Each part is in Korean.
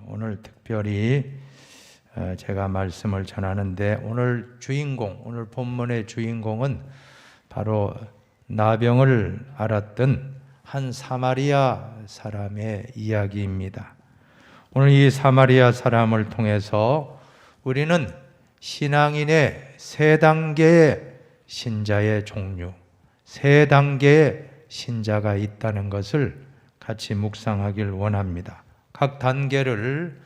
오늘 특별히 제가 말씀을 전하는데 오늘 본문의 주인공은 바로 나병을 앓았던 한 사마리아 사람의 이야기입니다. 오늘 이 사마리아 사람을 통해서 우리는 신앙인의 세 단계의 신자의 종류, 세 단계의 신자가 있다는 것을 같이 묵상하길 원합니다. 각 단계를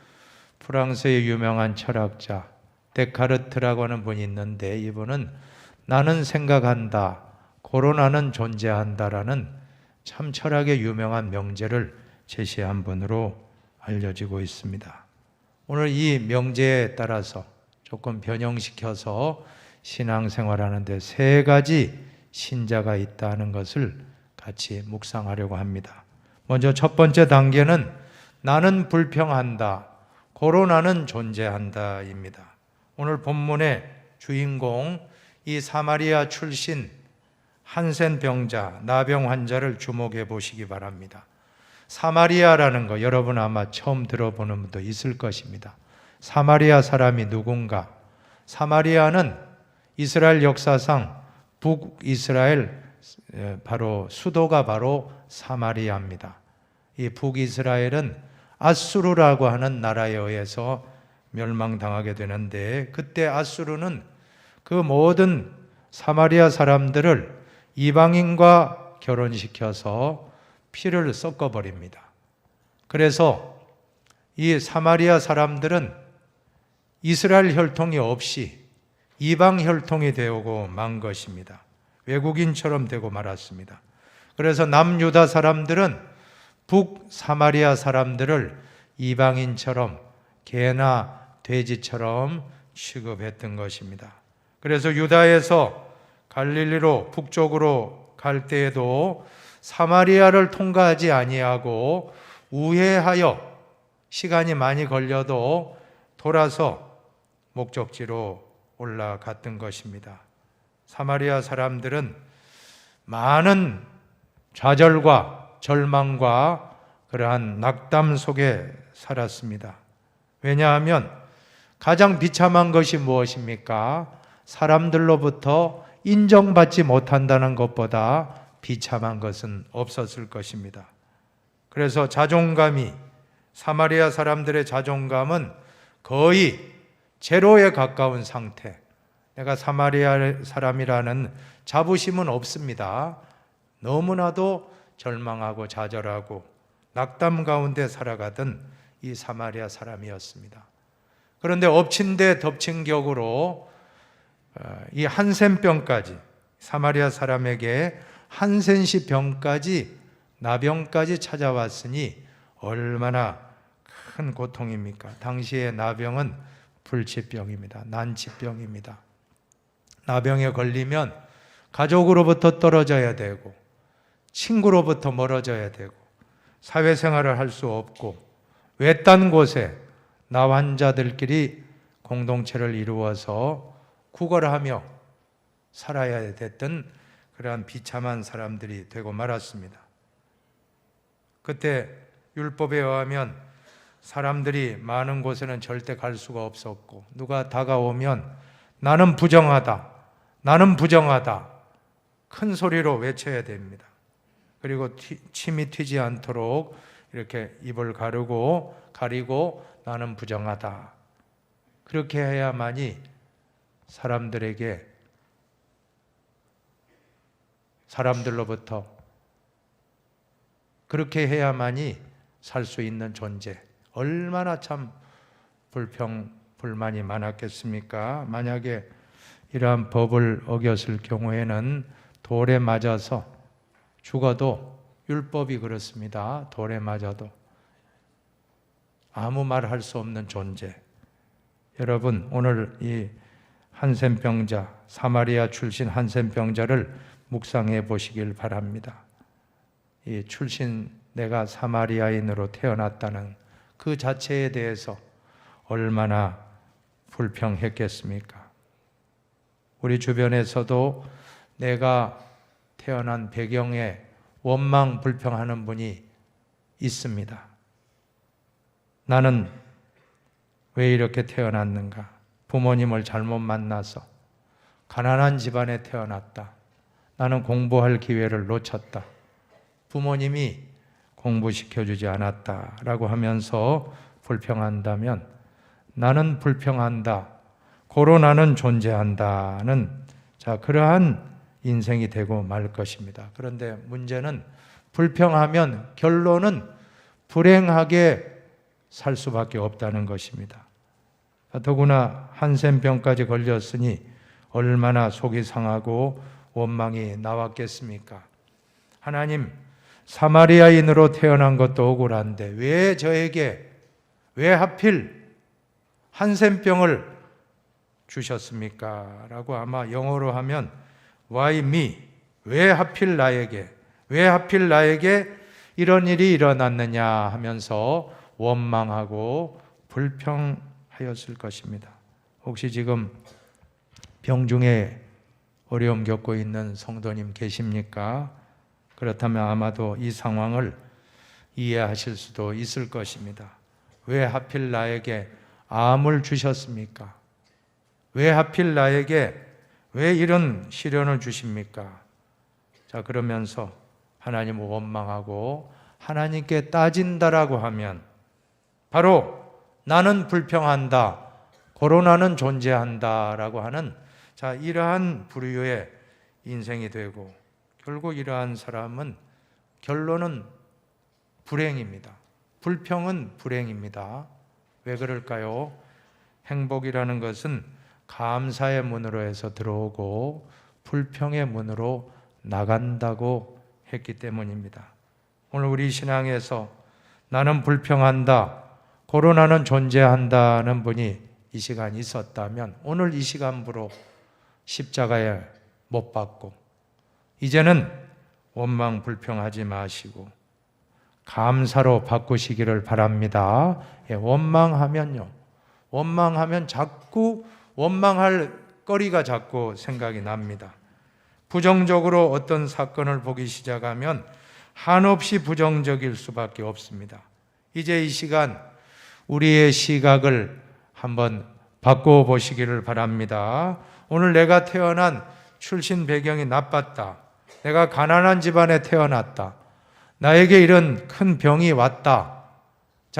프랑스의 유명한 철학자 데카르트라고 하는 분이 있는데, 이분은 나는 생각한다, 코로나는 존재한다라는 참 철학의 유명한 명제를 제시한 분으로 알려지고 있습니다. 오늘 이 명제에 따라서 조금 변형시켜서 신앙생활하는데 세 가지 신자가 있다는 것을 같이 묵상하려고 합니다. 먼저 첫 번째 단계는 나는 불평한다, 코로나는 존재한다입니다. 오늘 본문의 주인공, 이 사마리아 출신 한센 병자, 나병 환자를 주목해 보시기 바랍니다. 사마리아라는 거 여러분 아마 처음 들어보는 분도 있을 것입니다. 사마리아 사람이 누군가? 사마리아는 이스라엘 역사상 북이스라엘 수도가 바로 사마리아입니다. 이 북이스라엘은 아수르라고 하는 나라에 의해서 멸망당하게 되는데, 그때 아수르는 그 모든 사마리아 사람들을 이방인과 결혼시켜서 피를 섞어버립니다. 그래서 이 사마리아 사람들은 이스라엘 혈통이 없이 이방 혈통이 되고 만 것입니다. 외국인처럼 되고 말았습니다. 그래서 남유다 사람들은 북사마리아 사람들을 이방인처럼, 개나 돼지처럼 취급했던 것입니다. 그래서 유다에서 갈릴리로 북쪽으로 갈 때에도 사마리아를 통과하지 아니하고 우회하여 시간이 많이 걸려도 돌아서 목적지로 올라갔던 것입니다. 사마리아 사람들은 많은 좌절과 절망과 그러한 낙담 속에 살았습니다. 왜냐하면 가장 비참한 것이 무엇입니까? 사람들로부터 인정받지 못한다는 것보다 비참한 것은 없었을 것입니다. 그래서 사마리아 사람들의 자존감은 거의 제로에 가까운 상태. 내가 사마리아 사람이라는 자부심은 없습니다. 너무나도 절망하고 좌절하고 낙담 가운데 살아가던 이 사마리아 사람이었습니다. 그런데 엎친 데 덮친 격으로 이 한센병까지, 사마리아 사람에게 한센시 병까지, 나병까지 찾아왔으니 얼마나 큰 고통입니까? 당시의 나병은 불치병입니다. 난치병입니다. 나병에 걸리면 가족으로부터 떨어져야 되고, 친구로부터 멀어져야 되고, 사회생활을 할 수 없고, 외딴 곳에 나 환자들끼리 공동체를 이루어서 구걸하며 살아야 됐던 그러한 비참한 사람들이 되고 말았습니다. 그때 율법에 의하면 사람들이 많은 곳에는 절대 갈 수가 없었고, 누가 다가오면 나는 부정하다, 나는 부정하다 큰 소리로 외쳐야 됩니다. 그리고 침이 튀지 않도록 이렇게 입을 가리고 나는 부정하다, 그렇게 해야만이 사람들로부터 그렇게 해야만이 살 수 있는 존재. 얼마나 참 불만이 많았겠습니까? 만약에 이러한 법을 어겼을 경우에는 돌에 맞아서 죽어도, 율법이 그렇습니다. 돌에 맞아도 아무 말 할 수 없는 존재. 여러분, 오늘 이 한센병자, 사마리아 출신 한센병자를 묵상해 보시길 바랍니다. 이 출신, 내가 사마리아인으로 태어났다는 그 자체에 대해서 얼마나 불평했겠습니까? 우리 주변에서도 내가 태어난 배경에 원망, 불평하는 분이 있습니다. 나는 왜 이렇게 태어났는가? 부모님을 잘못 만나서 가난한 집안에 태어났다. 나는 공부할 기회를 놓쳤다. 부모님이 공부시켜주지 않았다라고 하면서 불평한다면 나는 불평한다. 고로 나는 존재한다는 그러한 인생이 되고 말 것입니다. 그런데 문제는 불평하면 결론은 불행하게 살 수밖에 없다는 것입니다. 더구나 한센병까지 걸렸으니 얼마나 속이 상하고 원망이 나왔겠습니까? 하나님, 사마리아인으로 태어난 것도 억울한데 왜 저에게, 왜 하필 한센병을 주셨습니까? 라고 아마 영어로 하면 Why me? 왜 하필 나에게? 왜 하필 나에게 이런 일이 일어났느냐 하면서 원망하고 불평하였을 것입니다. 혹시 지금 병중에 어려움 겪고 있는 성도님 계십니까? 그렇다면 아마도 이 상황을 이해하실 수도 있을 것입니다. 왜 하필 나에게 암을 주셨습니까? 왜 하필 나에게 왜 이런 시련을 주십니까? 그러면서 하나님을 원망하고 하나님께 따진다라고 하면 바로 나는 불평한다, 고로 나는 존재한다라고 하는 이러한 부류의 인생이 되고 결국 이러한 사람은 결론은 불행입니다. 불평은 불행입니다. 왜 그럴까요? 행복이라는 것은 감사의 문으로 해서 들어오고 불평의 문으로 나간다고 했기 때문입니다. 오늘 우리 신앙에서 나는 불평한다, 고로 나는 존재한다는 분이 이 시간 있었다면 오늘 이 시간부로 십자가에 못 박고 이제는 원망 불평하지 마시고 감사로 바꾸시기를 바랍니다. 원망하면요, 원망하면 자꾸 원망할 거리가 자꾸 생각이 납니다. 부정적으로 어떤 사건을 보기 시작하면 한없이 부정적일 수밖에 없습니다. 이제 이 시간 우리의 시각을 한번 바꿔보시기를 바랍니다. 오늘 내가 태어난 출신 배경이 나빴다. 내가 가난한 집안에 태어났다. 나에게 이런 큰 병이 왔다.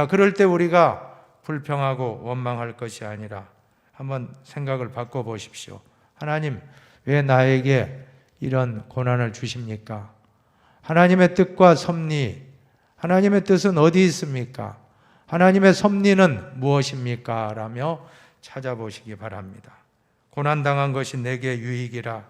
그럴 때 우리가 불평하고 원망할 것이 아니라 한번 생각을 바꿔보십시오. 하나님, 왜 나에게 이런 고난을 주십니까? 하나님의 뜻과 섭리, 하나님의 뜻은 어디 있습니까? 하나님의 섭리는 무엇입니까? 라며 찾아보시기 바랍니다. 고난당한 것이 내게 유익이라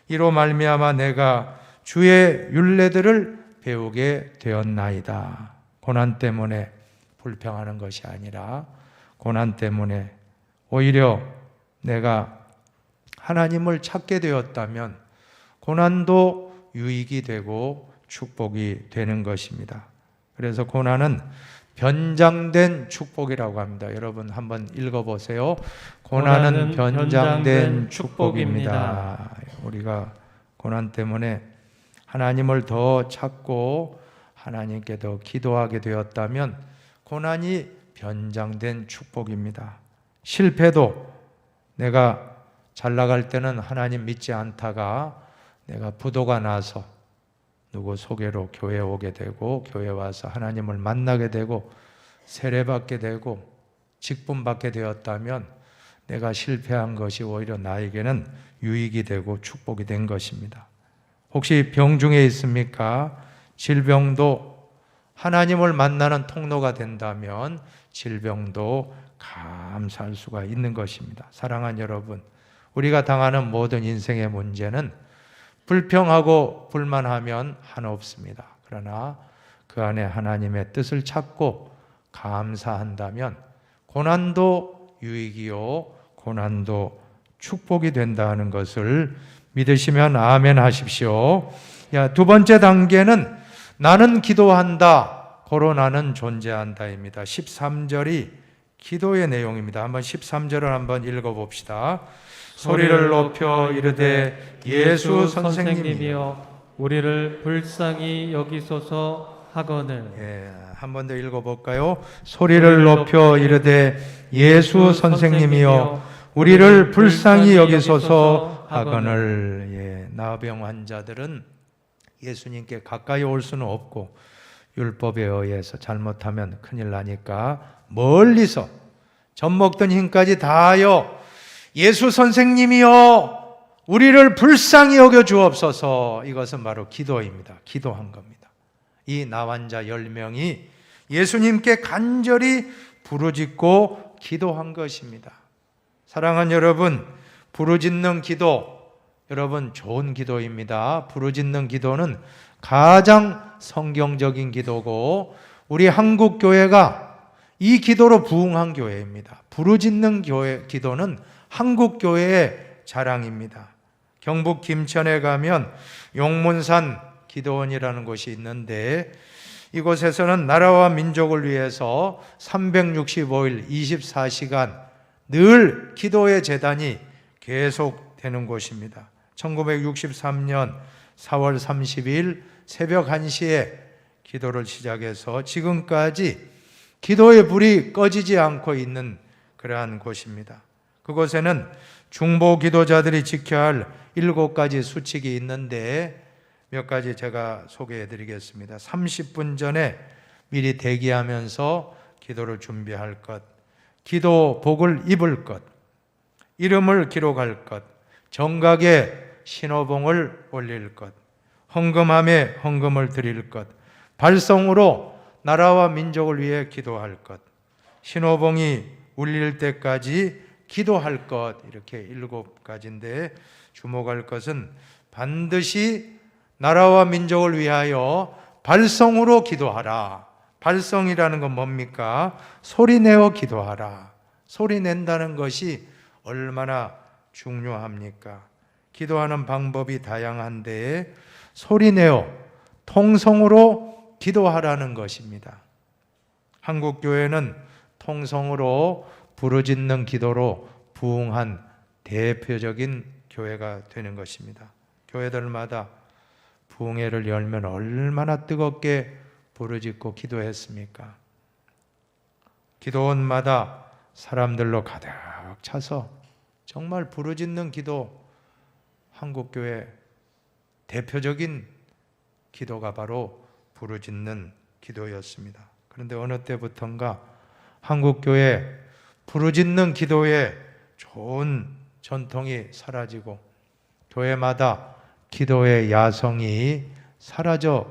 이로 말미암아 내가 주의 율례들을 배우게 되었나이다. 고난 때문에 불평하는 것이 아니라 고난 때문에 오히려 내가 하나님을 찾게 되었다면 고난도 유익이 되고 축복이 되는 것입니다. 그래서 고난은 변장된 축복이라고 합니다. 여러분 한번 읽어보세요. 고난은 변장된 축복입니다. 우리가 고난 때문에 하나님을 더 찾고 하나님께 더 기도하게 되었다면 고난이 변장된 축복입니다. 실패도 내가 잘 나갈 때는 하나님 믿지 않다가 내가 부도가 나서 누구 소개로 교회에 오게 되고 교회에 와서 하나님을 만나게 되고 세례받게 되고 직분받게 되었다면 내가 실패한 것이 오히려 나에게는 유익이 되고 축복이 된 것입니다. 혹시 병 중에 있습니까? 질병도 하나님을 만나는 통로가 된다면 질병도 감사할 수가 있는 것입니다. 사랑하는 여러분, 우리가 당하는 모든 인생의 문제는 불평하고 불만하면 한없습니다. 그러나 그 안에 하나님의 뜻을 찾고 감사한다면 고난도 유익이요 고난도 축복이 된다는 것을 믿으시면 아멘 하십시오. 두 번째 단계는 나는 기도한다, 고로 나는 존재한다입니다. 13절이 기도의 내용입니다. 한번 13절을 한번 읽어봅시다. 소리를 높여 이르되 예수 선생님이여 우리를 불쌍히 여기소서 하거늘. 한 번 더 읽어볼까요? 소리를 높여 이르되 예수 선생님이여 우리를 불쌍히 여기소서 하거늘. 나병 환자들은 예수님께 가까이 올 수는 없고 율법에 의해서 잘못하면 큰일 나니까 멀리서 젖먹던 힘까지 다하여 예수 선생님이여 우리를 불쌍히 여겨 주옵소서. 이것은 바로 기도입니다. 기도한 겁니다. 이 나환자 10명이 예수님께 간절히 부르짖고 기도한 것입니다. 사랑하는 여러분, 부르짖는 기도, 여러분 좋은 기도입니다. 부르짖는 기도는 가장 성경적인 기도고 우리 한국 교회가 이 기도로 부흥한 교회입니다. 부르짖는 기도는 한국 교회의 자랑입니다. 경북 김천에 가면 용문산 기도원이라는 곳이 있는데 이곳에서는 나라와 민족을 위해서 365일 24시간 늘 기도의 제단이 계속되는 곳입니다. 1963년 4월 30일 새벽 1시에 기도를 시작해서 지금까지 기도의 불이 꺼지지 않고 있는 그러한 곳입니다. 그곳에는 중보 기도자들이 지켜야 할 7가지 수칙이 있는데 몇 가지 제가 소개해 드리겠습니다. 30분 전에 미리 대기하면서 기도를 준비할 것, 기도복을 입을 것, 이름을 기록할 것, 정각에 신호봉을 올릴 것, 헌금함에 헌금을 드릴 것, 발성으로 나라와 민족을 위해 기도할 것, 신호봉이 울릴 때까지 기도할 것, 이렇게 7가지인데 주목할 것은 반드시 나라와 민족을 위하여 발성으로 기도하라. 발성이라는 건 뭡니까? 소리내어 기도하라. 소리낸다는 것이 얼마나 중요합니까? 기도하는 방법이 다양한데 소리내어 통성으로 기도하라는 것입니다. 한국 교회는 통성으로 부르짖는 기도로 부흥한 대표적인 교회가 되는 것입니다. 교회들마다 부흥회를 열면 얼마나 뜨겁게 부르짖고 기도했습니까? 기도원마다 사람들로 가득 차서 정말 부르짖는 기도, 한국교회 대표적인 기도가 바로 부르짖는 기도였습니다. 그런데 어느 때부턴가 한국교회 부르짖는 기도의 좋은 전통이 사라지고 교회마다 기도의 야성이 사라져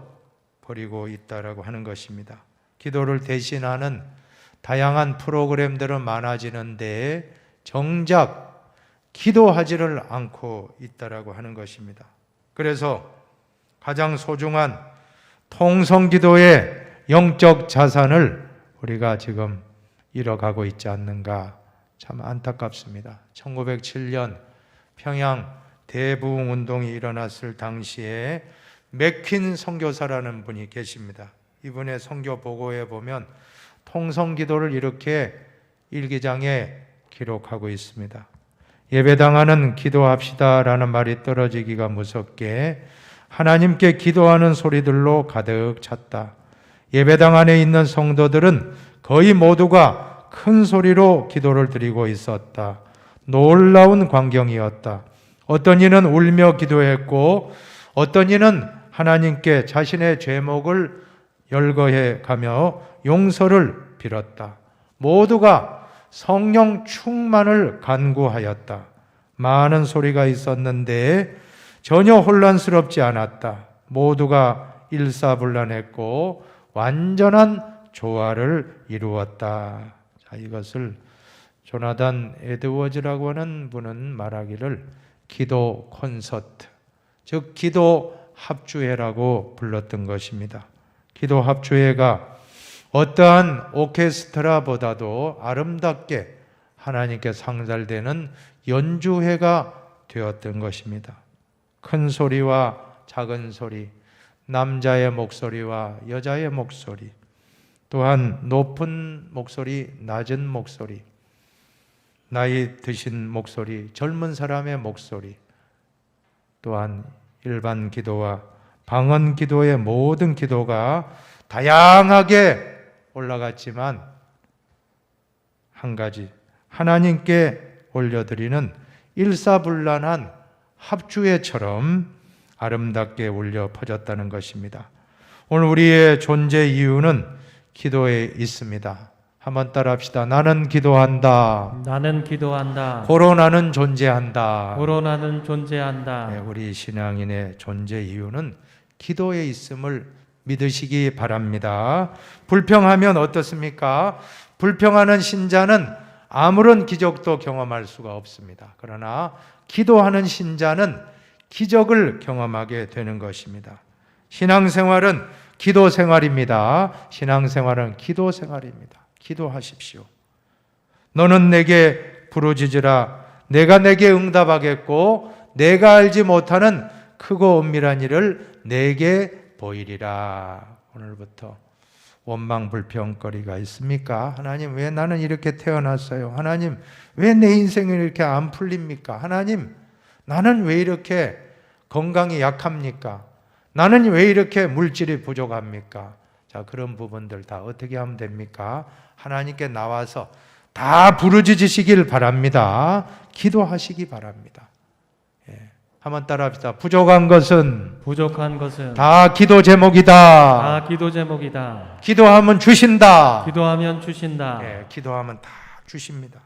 버리고 있다라고 하는 것입니다. 기도를 대신하는 다양한 프로그램들은 많아지는데 정작 기도하지를 않고 있다라고 하는 것입니다. 그래서 가장 소중한 통성기도의 영적 자산을 우리가 지금 잃어가고 있지 않는가, 참 안타깝습니다. 1907년 평양 대부흥 운동이 일어났을 당시에 맥퀸 선교사라는 분이 계십니다. 이분의 선교 보고에 보면 통성기도를 이렇게 일기장에 기록하고 있습니다. 예배당하는 기도합시다라는 말이 떨어지기가 무섭게 하나님께 기도하는 소리들로 가득 찼다. 예배당 안에 있는 성도들은 거의 모두가 큰 소리로 기도를 드리고 있었다. 놀라운 광경이었다. 어떤 이는 울며 기도했고 어떤 이는 하나님께 자신의 죄목을 열거해 가며 용서를 빌었다. 모두가 성령 충만을 간구하였다. 많은 소리가 있었는데 전혀 혼란스럽지 않았다. 모두가 일사불란했고 완전한 조화를 이루었다. 자, 이것을 조나단 에드워즈라고 하는 분은 말하기를 기도 콘서트, 즉 기도 합주회라고 불렀던 것입니다. 기도 합주회가 어떠한 오케스트라보다도 아름답게 하나님께 상달되는 연주회가 되었던 것입니다. 큰 소리와 작은 소리, 남자의 목소리와 여자의 목소리, 또한 높은 목소리, 낮은 목소리, 나이 드신 목소리, 젊은 사람의 목소리, 또한 일반 기도와 방언 기도의 모든 기도가 다양하게 올라갔지만 한 가지 하나님께 올려드리는 일사불란한 합주회처럼 아름답게 울려 퍼졌다는 것입니다. 오늘 우리의 존재 이유는 기도에 있습니다. 한번 따라합시다. 나는 기도한다. 나는 기도한다. 고로 나는 존재한다. 고로 나는 존재한다. 네, 우리 신앙인의 존재 이유는 기도에 있음을 믿으시기 바랍니다. 불평하면 어떻습니까? 불평하는 신자는 아무런 기적도 경험할 수가 없습니다. 그러나 기도하는 신자는 기적을 경험하게 되는 것입니다. 신앙생활은 기도 생활입니다. 신앙생활은 기도 생활입니다. 기도하십시오. 너는 내게 부르짖으라. 내가 내게 응답하겠고 내가 알지 못하는 크고 은밀한 일을 내게 보이리라. 오늘부터 원망 불평거리가 있습니까? 하나님, 왜 나는 이렇게 태어났어요? 하나님, 왜 내 인생이 이렇게 안 풀립니까? 하나님, 나는 왜 이렇게 건강이 약합니까? 나는 왜 이렇게 물질이 부족합니까? 자, 그런 부분들 다 어떻게 하면 됩니까? 하나님께 나와서 다 부르짖으시길 바랍니다. 기도하시기 바랍니다. 예. 한번 따라합시다. 부족한 것은 다 기도 제목이다. 다 기도 제목이다. 기도하면 주신다. 기도하면 주신다. 예, 기도하면 다 주십니다.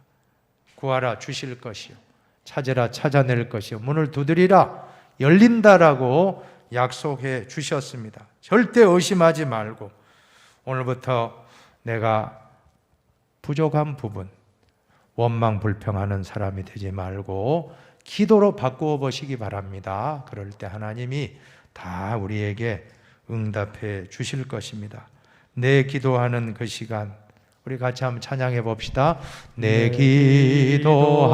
구하라 주실 것이요. 찾으라 찾아낼 것이요. 문을 두드리라 열린다라고 약속해 주셨습니다. 절대 의심하지 말고 오늘부터 내가 부족한 부분, 원망 불평하는 사람이 되지 말고 기도로 바꾸어 보시기 바랍니다. 그럴 때 하나님이 다 우리에게 응답해 주실 것입니다. 내 기도하는 그 시간, 우리 같이 한번 찬양해 봅시다. 내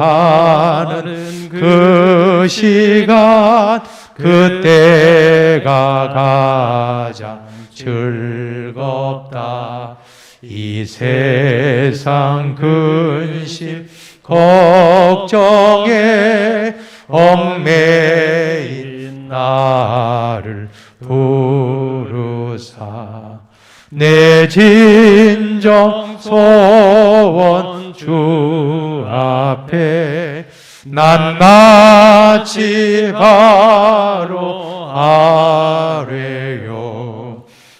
기도하는 그 시간, 그때가 가장 즐겁다. 이 세상 근심 걱정에 얽매인 나를 부르사 내 진정 소원 주 앞에 낱낱이 바로 아뢰요.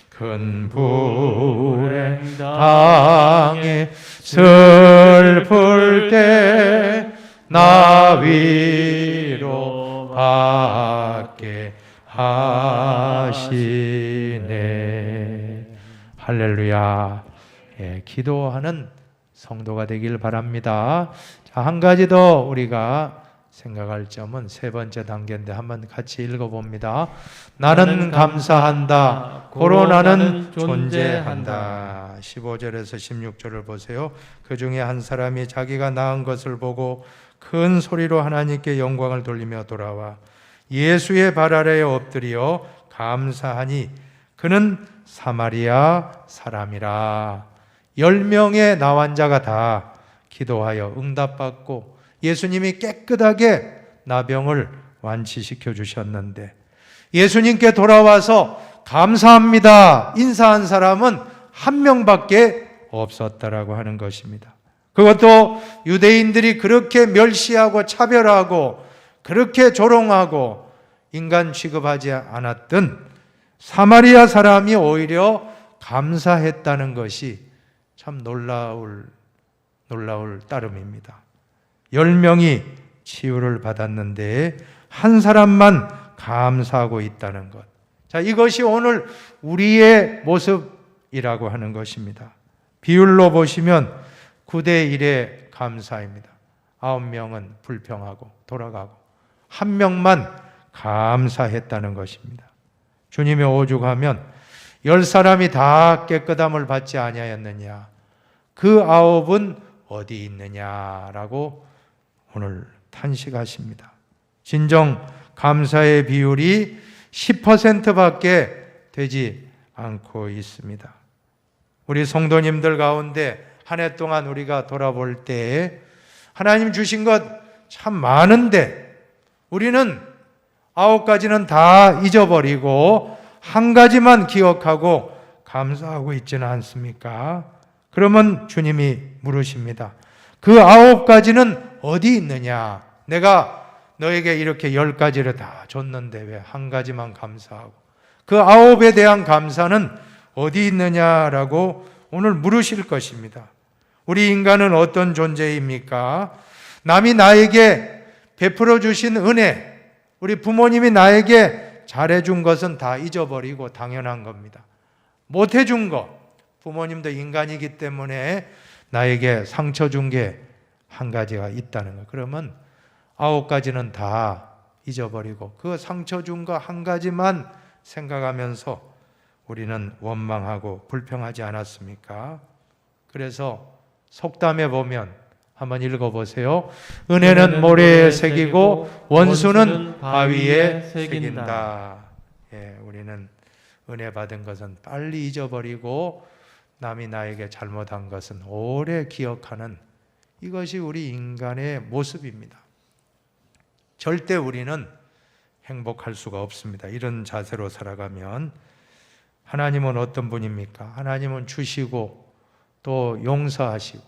큰 불행 당해 슬플 때 나 위로 받게 하시네. 할렐루야. 예, 기도하는 성도가 되길 바랍니다. 자, 한 가지 더 우리가 생각할 점은 세 번째 단계인데 한번 같이 읽어봅니다. 나는 감사한다. 고로 나는 존재한다. 15절에서 16절을 보세요. 그 중에 한 사람이 자기가 낳은 것을 보고 큰 소리로 하나님께 영광을 돌리며 돌아와 예수의 발 아래에 엎드려 감사하니 그는 사마리아 사람이라. 10명의 나환자가 다 기도하여 응답받고 예수님이 깨끗하게 나병을 완치시켜 주셨는데 예수님께 돌아와서 감사합니다 인사한 사람은 한 명밖에 없었다라고 하는 것입니다. 그것도 유대인들이 그렇게 멸시하고 차별하고 그렇게 조롱하고 인간 취급하지 않았던 사마리아 사람이 오히려 감사했다는 것이 참 놀라울 따름입니다. 10명이 치유를 받았는데 한 사람만 감사하고 있다는 것. 자, 이것이 오늘 우리의 모습이라고 하는 것입니다. 비율로 보시면 9대 1의 감사입니다. 9명은 불평하고 돌아가고 한 명만 감사했다는 것입니다. 주님의 오죽하면 10사람이 다 깨끗함을 받지 아니하였느냐, 그 9은 어디 있느냐라고 오늘 탄식하십니다. 진정 감사의 비율이 10%밖에 되지 않고 있습니다. 우리 성도님들 가운데 한 해 동안 우리가 돌아볼 때 하나님 주신 것 참 많은데 우리는 9가지는 다 잊어버리고 한 가지만 기억하고 감사하고 있지는 않습니까? 그러면 주님이 물으십니다. 그 9가지는 어디 있느냐? 내가 너에게 이렇게 10가지를 다 줬는데 왜 한 가지만 감사하고, 그 9에 대한 감사는 어디 있느냐라고 오늘 물으실 것입니다. 우리 인간은 어떤 존재입니까? 남이 나에게 베풀어 주신 은혜, 우리 부모님이 나에게 잘해준 것은 다 잊어버리고 당연한 겁니다. 못해준 것, 부모님도 인간이기 때문에 나에게 상처 준 게 한 가지가 있다는 거예요. 그러면 9가지는 다 잊어버리고 그 상처 준 거 한 가지만 생각하면서 우리는 원망하고 불평하지 않았습니까? 그래서 속담에 보면 한번 읽어보세요. 은혜는 모래에 새기고 원수는 바위에 새긴다. 예, 우리는 은혜 받은 것은 빨리 잊어버리고 남이 나에게 잘못한 것은 오래 기억하는, 이것이 우리 인간의 모습입니다. 절대 우리는 행복할 수가 없습니다. 이런 자세로 살아가면. 하나님은 어떤 분입니까? 하나님은 주시고 또 용서하시고,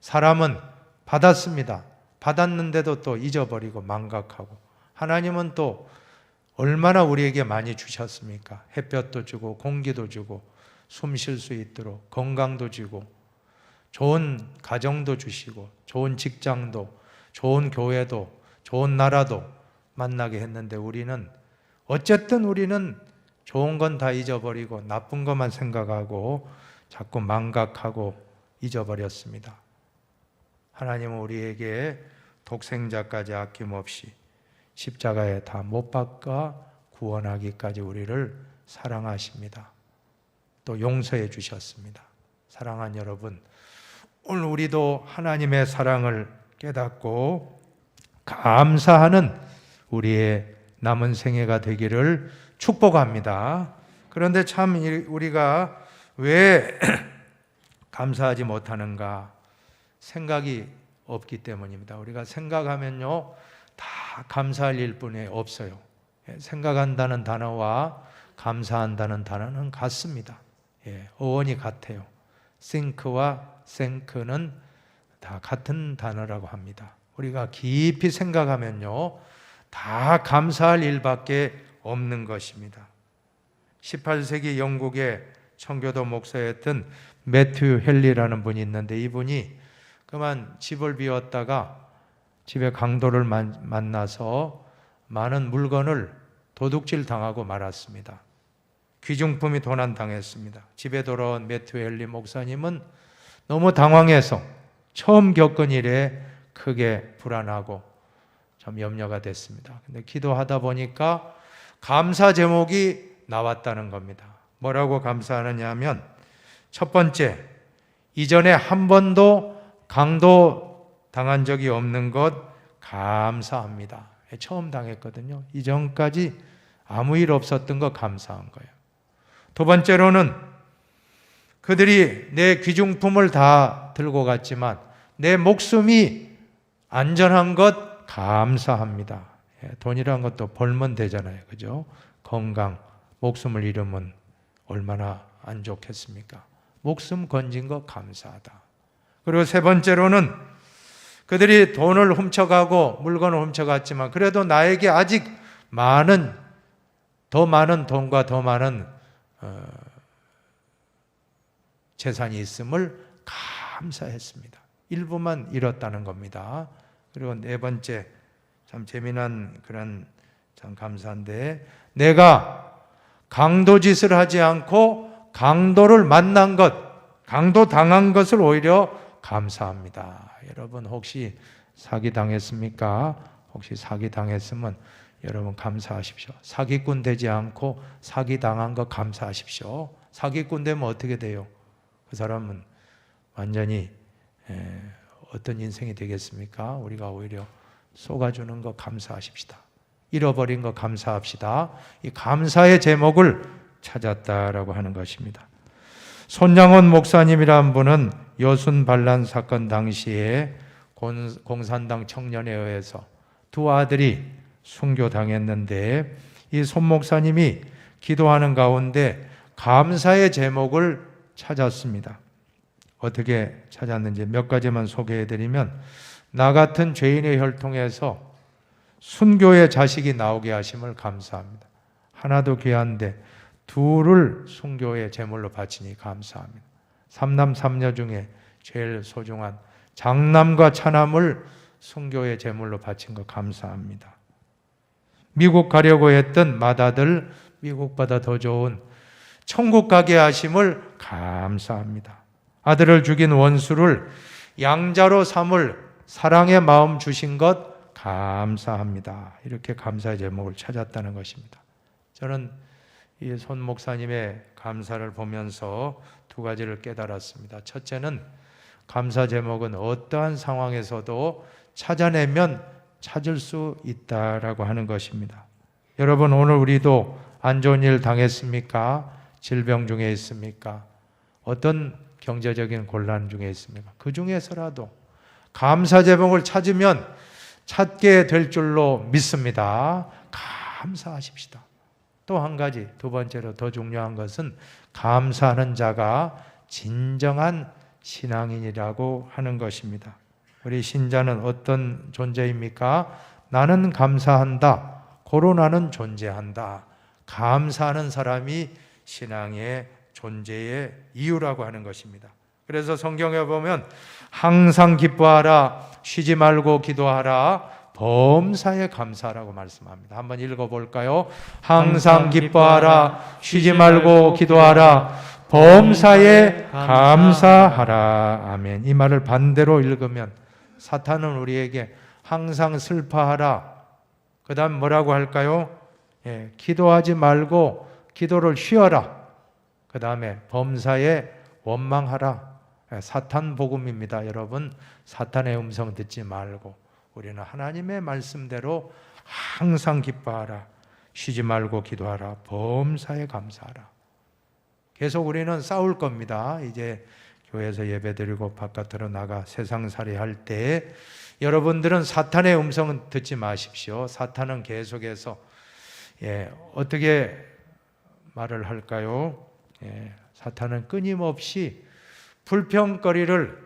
사람은 받았습니다. 받았는데도 또 잊어버리고 망각하고, 하나님은 또 얼마나 우리에게 많이 주셨습니까? 햇볕도 주고 공기도 주고 숨 쉴 수 있도록 건강도 주고 좋은 가정도 주시고 좋은 직장도, 좋은 교회도, 좋은 나라도 만나게 했는데 우리는 좋은 건 다 잊어버리고 나쁜 것만 생각하고 자꾸 망각하고 잊어버렸습니다. 하나님은 우리에게 독생자까지 아낌없이 십자가에 다 못 박아 구원하기까지 우리를 사랑하십니다. 또 용서해 주셨습니다. 사랑하는 여러분, 오늘 우리도 하나님의 사랑을 깨닫고 감사하는 우리의 남은 생애가 되기를 축복합니다. 그런데 참 우리가 왜 감사하지 못하는가? 생각이 없기 때문입니다. 우리가 생각하면요, 다 감사할 일뿐이 없어요. 생각한다는 단어와 감사한다는 단어는 같습니다. 어원이 같아요. think와 thank는 다 같은 단어라고 합니다. 우리가 깊이 생각하면요, 다 감사할 일밖에 없는 것입니다. 18세기 영국의 청교도 목사였던 매튜 헨리라는 분이 있는데, 이분이 그만 집을 비웠다가 집에 강도를 만나서 많은 물건을 도둑질 당하고 말았습니다. 귀중품이 도난당했습니다. 집에 돌아온 매튜 헨리 목사님은 너무 당황해서 처음 겪은 일에 크게 불안하고 좀 염려가 됐습니다. 근데 기도하다 보니까 감사 제목이 나왔다는 겁니다. 뭐라고 감사하느냐 하면, 첫 번째, 이전에 한 번도 강도 당한 적이 없는 것 감사합니다. 처음 당했거든요. 이전까지 아무 일 없었던 거 감사한 거예요. 두 번째로는 그들이 내 귀중품을 다 들고 갔지만 내 목숨이 안전한 것 감사합니다. 돈이란 것도 벌면 되잖아요. 그죠? 건강, 목숨을 잃으면 얼마나 안 좋겠습니까? 목숨 건진 거 감사하다. 그리고 세 번째로는 그들이 돈을 훔쳐가고 물건을 훔쳐갔지만 그래도 나에게 아직 더 많은 돈과 더 많은 재산이 있음을 감사했습니다. 일부만 잃었다는 겁니다. 그리고 네 번째, 참 재미난 그런 참 감사한데, 내가 강도짓을 하지 않고 강도를 만난 것, 강도 당한 것을 오히려 감사합니다. 여러분 혹시 사기 당했습니까? 혹시 사기 당했으면 여러분 감사하십시오. 사기꾼 되지 않고 사기 당한 거 감사하십시오. 사기꾼 되면 어떻게 돼요? 그 사람은 완전히 어떤 인생이 되겠습니까? 우리가 오히려 쏘아주는 거 감사하십시다. 잃어버린 거 감사합시다. 이 감사의 제목을 찾았다라고 하는 것입니다. 손양원 목사님이라는 분은 여순 반란 사건 당시에 공산당 청년에 의해서 두 아들이 순교당했는데, 이 손 목사님이 기도하는 가운데 감사의 제목을 찾았습니다. 어떻게 찾았는지 몇 가지만 소개해드리면, 나 같은 죄인의 혈통에서 순교의 자식이 나오게 하심을 감사합니다. 하나도 귀한데 둘을 순교의 제물로 바치니 감사합니다. 삼남 삼녀 중에 제일 소중한 장남과 차남을 순교의 제물로 바친 거 감사합니다. 미국 가려고 했던 맏아들 미국보다 더 좋은 천국 가게 하심을 감사합니다. 아들을 죽인 원수를 양자로 삼을 사랑의 마음 주신 것 감사합니다. 이렇게 감사의 제목을 찾았다는 것입니다. 저는 이 손 목사님의 감사를 보면서 두 가지를 깨달았습니다. 첫째는 감사 제목은 어떠한 상황에서도 찾아내면 찾을 수 있다라고 하는 것입니다. 여러분, 오늘 우리도 안 좋은 일 당했습니까? 질병 중에 있습니까? 어떤 경제적인 곤란 중에 있습니까? 그 중에서라도 감사 제목을 찾으면 찾게 될 줄로 믿습니다. 감사하십시다. 또 한 가지, 두 번째로 더 중요한 것은 감사하는 자가 진정한 신앙인이라고 하는 것입니다. 우리 신자는 어떤 존재입니까? 나는 감사한다. 코로나는 존재한다. 감사하는 사람이 신앙의 존재의 이유라고 하는 것입니다. 그래서 성경에 보면 항상 기뻐하라, 쉬지 말고 기도하라, 범사에 감사하라고 말씀합니다. 한번 읽어볼까요? 항상 기뻐하라, 쉬지 말고 기도하라, 범사에 감사하라. 아멘. 이 말을 반대로 읽으면 사탄은 우리에게 항상 슬퍼하라, 그 다음 뭐라고 할까요? 기도하지 말고 기도를 쉬어라, 그 다음에 범사에 원망하라. 사탄 복음입니다. 여러분, 사탄의 음성 듣지 말고 우리는 하나님의 말씀대로 항상 기뻐하라, 쉬지 말고 기도하라, 범사에 감사하라. 계속 우리는 싸울 겁니다. 이제 교회에서 예배드리고 바깥으로 나가 세상살이 할 때 여러분들은 사탄의 음성은 듣지 마십시오. 사탄은 계속해서 어떻게 말을 할까요? 사탄은 끊임없이 불평거리를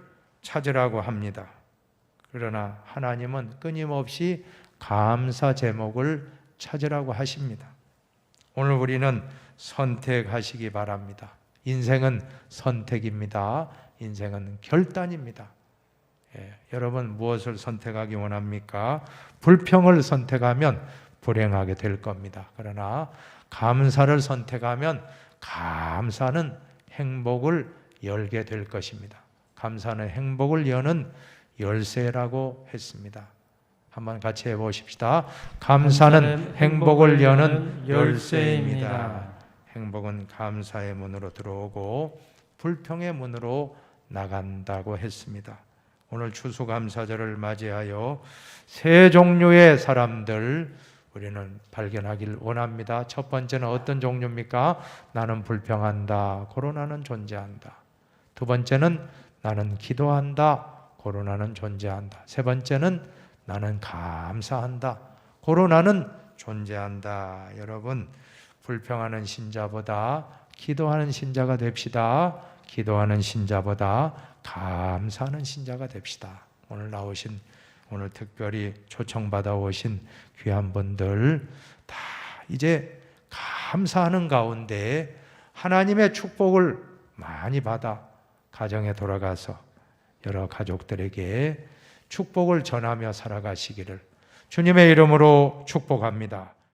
찾으라고 합니다. 그러나 하나님은 끊임없이 감사 제목을 찾으라고 하십니다. 오늘 우리는 선택하시기 바랍니다. 인생은 선택입니다. 인생은 결단입니다. 여러분 무엇을 선택하기 원합니까? 불평을 선택하면 불행하게 될 겁니다. 그러나 감사를 선택하면 감사는 행복을 열게 될 것입니다. 감사는 행복을 여는 열쇠라고 했습니다. 한번 같이 해보십시다. 감사는 행복을 여는 열쇠입니다. 행복은 감사의 문으로 들어오고 불평의 문으로 나간다고 했습니다. 오늘 추수감사절을 맞이하여 세 종류의 사람들 우리는 발견하길 원합니다. 첫 번째는 어떤 종류입니까? 나는 불평한다. 코로나는 존재한다. 두 번째는 나는 기도한다. 코로나는 존재한다. 세 번째는 나는 감사한다. 코로나는 존재한다. 여러분, 불평하는 신자보다 기도하는 신자가 됩시다. 기도하는 신자보다 감사하는 신자가 됩시다. 오늘 특별히 초청받아 오신 귀한 분들 다 이제 감사하는 가운데 하나님의 축복을 많이 받아 가정에 돌아가서 여러 가족들에게 축복을 전하며 살아가시기를 주님의 이름으로 축복합니다.